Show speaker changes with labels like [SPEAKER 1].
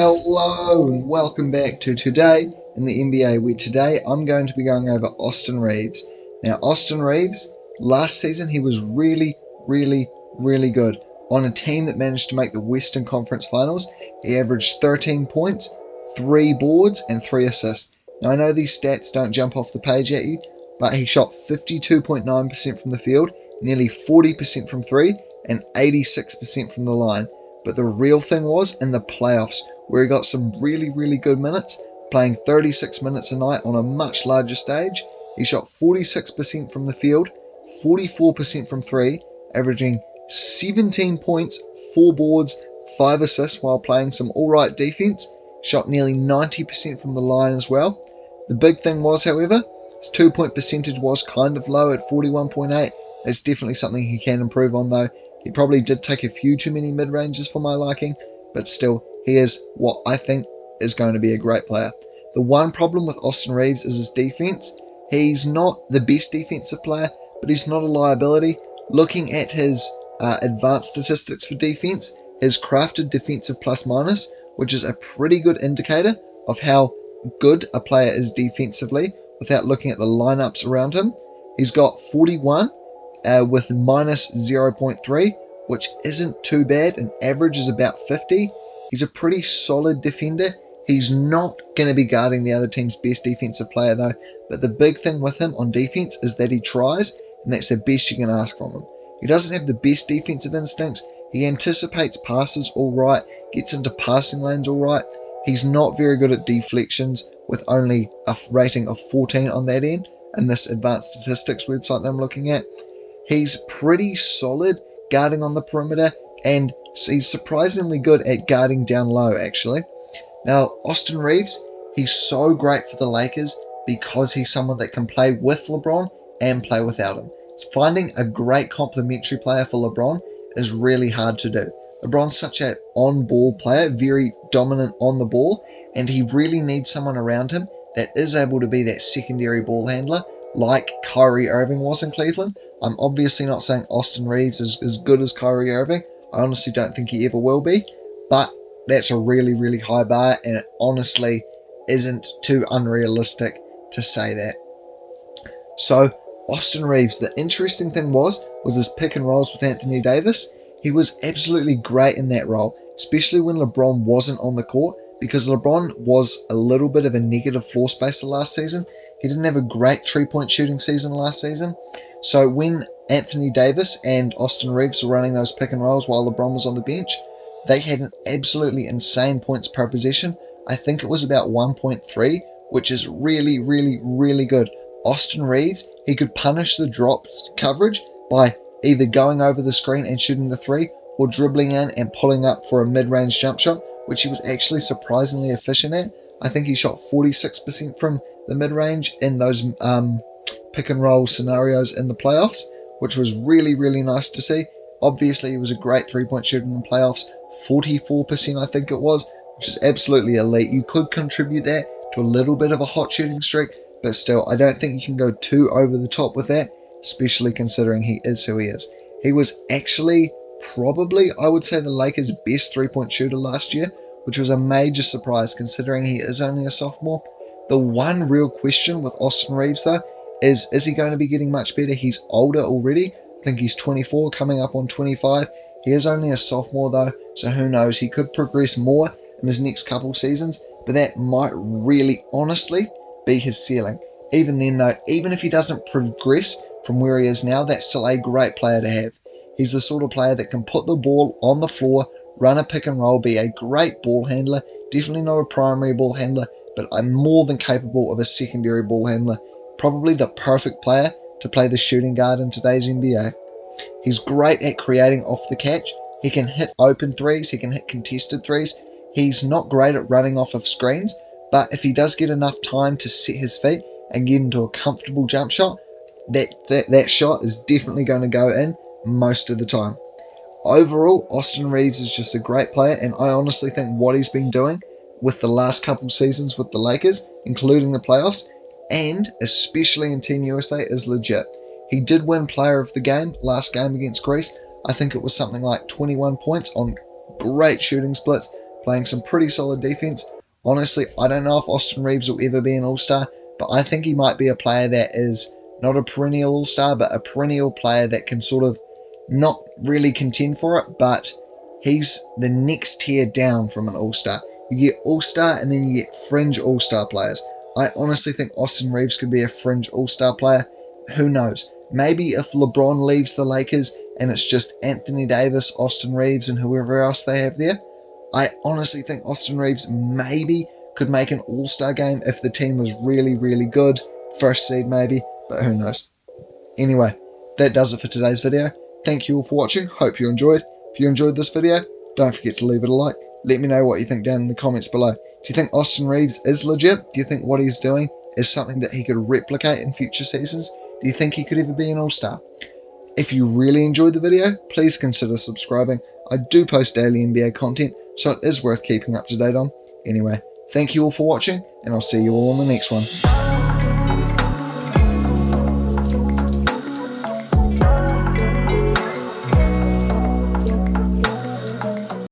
[SPEAKER 1] Hello and welcome back to Today in the NBA, where today I'm going to be going over Austin Reaves. Now, Austin Reaves, last season he was really good. On a team that managed to make the Western Conference Finals, he averaged 13 points, 3 boards, and 3 assists. Now, I know these stats don't jump off the page at you, but he shot 52.9% from the field, nearly 40% from 3, and 86% from the line. But the real thing was in the playoffs, where he got some really good minutes, playing 36 minutes a night on a much larger stage. He shot 46% from the field, 44% from 3, averaging 17 points, 4 boards, 5 assists while playing some alright defense. Shot nearly 90% from the line as well. The big thing was, however, his 2-point percentage was kind of low at 41.8. That's definitely something he can improve on, though. He probably did take a few too many mid-ranges for my liking, but still, he is what I think is going to be a great player. The one problem with Austin Reaves is his defense. He's not the best defensive player, but he's not a liability. Looking at his advanced statistics for defense, his crafted defensive plus-minus, which is a pretty good indicator of how good a player is defensively without looking at the lineups around him. He's got 41 with minus 0.3, which isn't too bad. An average is about 50. He's a pretty solid defender. He's not going to be guarding the other team's best defensive player though, but the big thing with him on defense is that he tries, and that's the best you can ask from him. He doesn't have the best defensive instincts. He anticipates passes all right, gets into passing lanes all right. He's not very good at deflections, with only a rating of 14 on that end in this advanced statistics website that I'm looking at. He's pretty solid guarding on the perimeter, and he's surprisingly good at guarding down low, actually. Now, Austin Reaves, he's so great for the Lakers because he's someone that can play with LeBron and play without him. Finding a great complementary player for LeBron is really hard to do. LeBron's such an on-ball player, very dominant on the ball, and he really needs someone around him that is able to be that secondary ball handler like Kyrie Irving was in Cleveland. I'm obviously not saying Austin Reaves is as good as Kyrie Irving. I honestly don't think he ever will be, but that's a really high bar, and it honestly isn't too unrealistic to say that. So, Austin Reaves, the interesting thing was his pick and rolls with Anthony Davis. He was absolutely great in that role, especially when LeBron wasn't on the court, because LeBron was a little bit of a negative floor spacer last season. He didn't have a great three-point shooting season last season. So when Anthony Davis and Austin Reaves were running those pick and rolls while LeBron was on the bench, they had an absolutely insane points per possession. I think it was about 1.3, which is really good. Austin Reaves, he could punish the drops coverage by either going over the screen and shooting the three, or dribbling in and pulling up for a mid-range jump shot, which he was actually surprisingly efficient at. I think he shot 46% from the mid-range in those pick and roll scenarios in the playoffs, which was really nice to see. Obviously, he was a great three-point shooter in the playoffs, 44% I think it was, which is absolutely elite. You could contribute that to a little bit of a hot shooting streak, but still, I don't think you can go too over the top with that, especially considering he is who he is. He was actually probably, I would say, the Lakers' best three-point shooter last year, which was a major surprise considering he is only a sophomore. The one real question with Austin Reaves, though, is he going to be getting much better? He's older already. I think he's 24, coming up on 25. He is only a sophomore, though, so who knows? He could progress more in his next couple seasons, but that might really, honestly, be his ceiling. Even then, though, even if he doesn't progress from where he is now, that's still a great player to have. He's the sort of player that can put the ball on the floor, run a pick and roll, be a great ball handler, definitely not a primary ball handler, but I'm more than capable of a secondary ball handler. Probably the perfect player to play the shooting guard in today's NBA. He's great at creating off the catch. He can hit open threes, he can hit contested threes. He's not great at running off of screens, but if he does get enough time to set his feet and get into a comfortable jump shot, that shot is definitely going to go in most of the time. Overall, Austin Reaves is just a great player, and I honestly think what he's been doing with the last couple seasons with the Lakers, including the playoffs, and especially in Team USA, is legit. He did win Player of the Game last game against Greece. I think it was something like 21 points on great shooting splits, playing some pretty solid defense. Honestly, I don't know if Austin Reaves will ever be an all-star, but I think he might be a player that is not a perennial all-star, but a perennial player that can sort of not really contend for it, but he's the next tier down from an all-star. You get all-star and then you get fringe all-star players. I honestly think Austin Reaves could be a fringe all-star player. Who knows? Maybe if LeBron leaves the Lakers and it's just Anthony Davis, Austin Reaves, and whoever else they have there, I honestly think Austin Reaves maybe could make an all-star game if the team was really, really good. First seed maybe, but who knows. Anyway, that does it for today's video. Thank you all for watching. Hope you enjoyed. If you enjoyed this video, don't forget to leave it a like. Let me know what you think down in the comments below. Do you think Austin Reaves is legit? Do you think what he's doing is something that he could replicate in future seasons? Do you think he could ever be an all-star? If you really enjoyed the video, please consider subscribing. I do post daily NBA content, so it is worth keeping up to date on. Anyway, thank you all for watching, and I'll see you all in the next one.